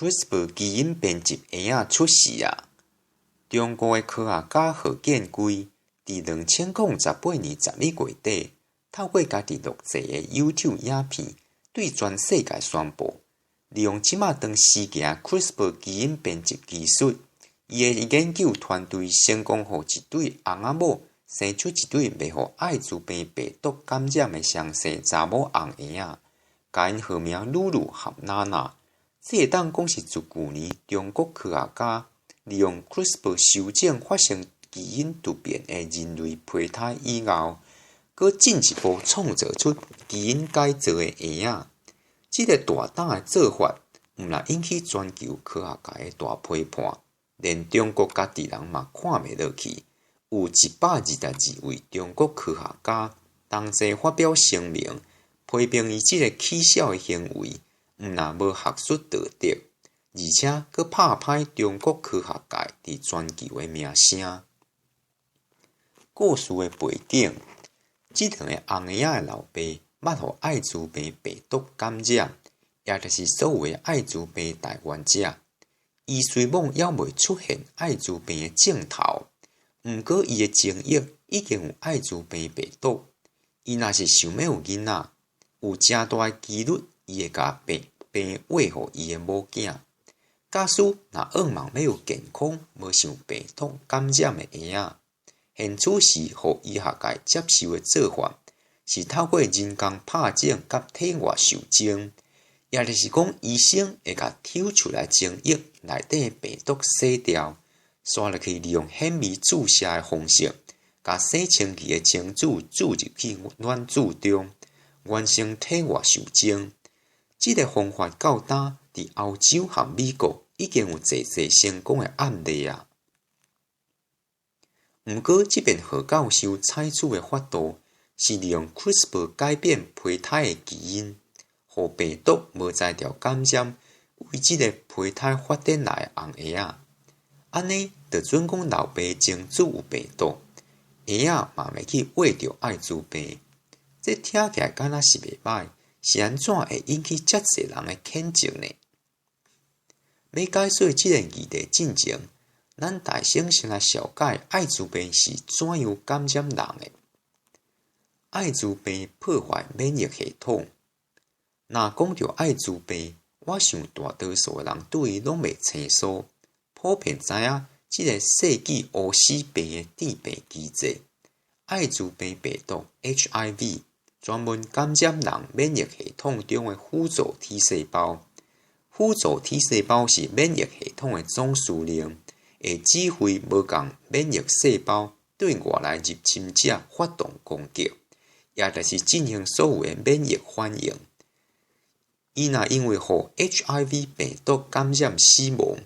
CRISPR 基因编辑婴仔出世啊！中国的科学家何建贵伫2008年11月底，透过家己录制的 YouTube 影片，对全世界宣布，利用即马当时行 CRISPR 基因编辑技术，伊的研究团队成功互一对翁仔某生出一对袂互艾滋病病毒感染的双生查某翁婴仔，甲因号名露露和娜娜。这会当讲是自旧年中国科学家利用 CRISPR 修正发生基因突变的人类胚胎以后，佮进一步创造出基因改造的婴仔。这个大胆的做法，毋但引起全球科学界的大批判，连中国家己人嘛看袂落去。有122位中国科学家同齐发表声明，批评伊这个起笑的行为。毋但无学术道德，而且佫拍歹中国科学界伫全球的名声。故事的背景，这两个翁婴仔的老爸捌互艾滋病病毒感染，也就是所谓的艾滋病带原者。伊虽梦还未出现艾滋病的症头，毋过伊的精液已经有艾滋病病毒。伊若是想要有囡仔，有诚大的几率伊会甲病喂互伊的某囝。假使若噩梦要有健康、无受病毒感染的婴仔，现此时互医学界接受的做法，是透过人工拍种甲体外受精，也就是讲，医生会甲抽出来精液内底的病毒洗掉，刷落去利用显微注射的方式，甲洗清气的精子注入去卵子中，完成体外受精。这个方法较早伫欧洲和美国已经有侪成功的案例啊。毋过，这边何教授采取的法度是利用 CRISPR 改变胚胎的基因，互病毒无才调感染为这个胚胎发展来的翁婴仔。安尼，就准讲老爸精子有病毒，婴仔嘛袂去喂着艾滋病。这听起来敢若是袂歹。是安怎会引起遮侪人的谴责呢？要解说这个议题进前，咱大先来了解艾滋病是怎样感染人的。艾滋病破坏免疫系统。若讲到艾滋病，我想大多数的人对伊拢袂清楚，普遍知影这个世纪乌死病的致病机制——艾滋病病毒 HIV。专门感染人免疫系统中的辅助 T 细胞。辅助 T 细胞是免疫系统的总司令，会指挥无共免疫细胞对外来入侵者发动攻击，也就是进行所有的免疫反应。伊若因为互 HIV 病毒感染死亡，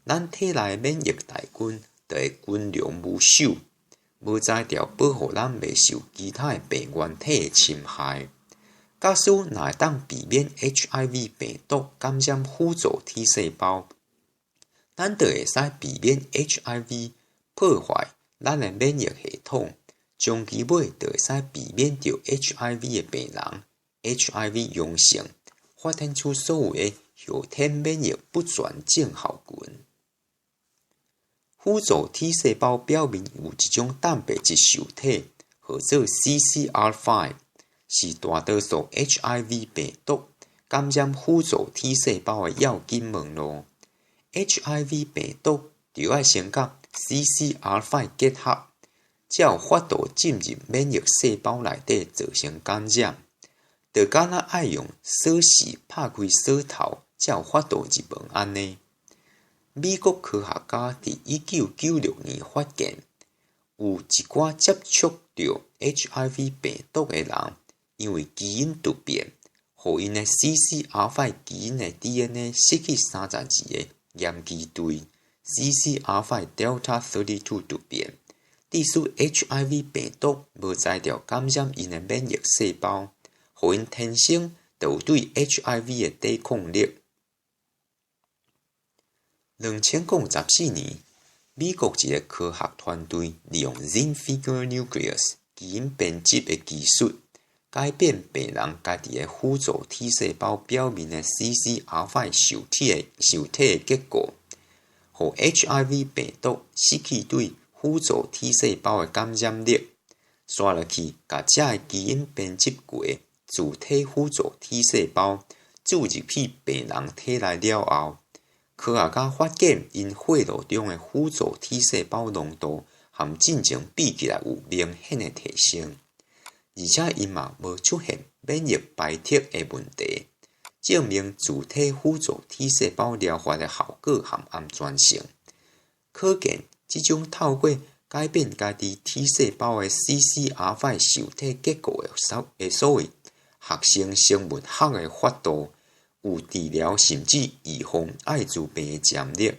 咱体内的免疫大军就会军容无首。无才调保护咱袂受其他的病原体的侵害。假使若会当避免 HIV 病毒感染辅助 T 细胞，咱就会使避免 HIV 破坏咱的免疫系统，长期尾就会使避免着 HIV 的病人 HIV 阳性，发展出所谓的后天免疫不全症候群。辅助 T 细胞表面有一种蛋白质受体，号做 CCR5， 是大多数 HIV 病毒感染辅助 T 细胞的要紧门路。HIV 病毒就要先甲 CCR5 结合，才有法度进入免疫细胞内底造成感染。就敢若爱用锁匙拍开锁头，才有法度入门安尼。美国科学家伫1996年发现，有一寡接触到 HIV 病毒的人，因为基因突变，互因的 CCR5 基因的 DNA 失去32个盐基对 CCR5 Delta 32突变，致使 HIV 病毒无才调感染因的免疫细胞，互因天生就有对 HIV 的抵抗力。2014年，美国一个科学团队利用 Zinc Finger Nucleus 基因编辑的技术，改变病人家己的辅助 T 细胞表面的 CCR5 受体的结果，互 HIV 病毒失去对辅助 T 细胞的感染力，刷落去，甲这个基因编辑过自体辅助 T 细胞注入去病人体内了后，科学家发现因血路中的辅助 T 细胞浓度和进前比起来有明显的提升，而且因嘛无出现免疫排斥的问题，证明自体辅助 T 细胞疗法的效果和安全性。可见，这种透过改变家己 T 细胞的 CCR5 受体结果的所谓合成生物学的法度，有治疗甚至预防艾滋病的潜力。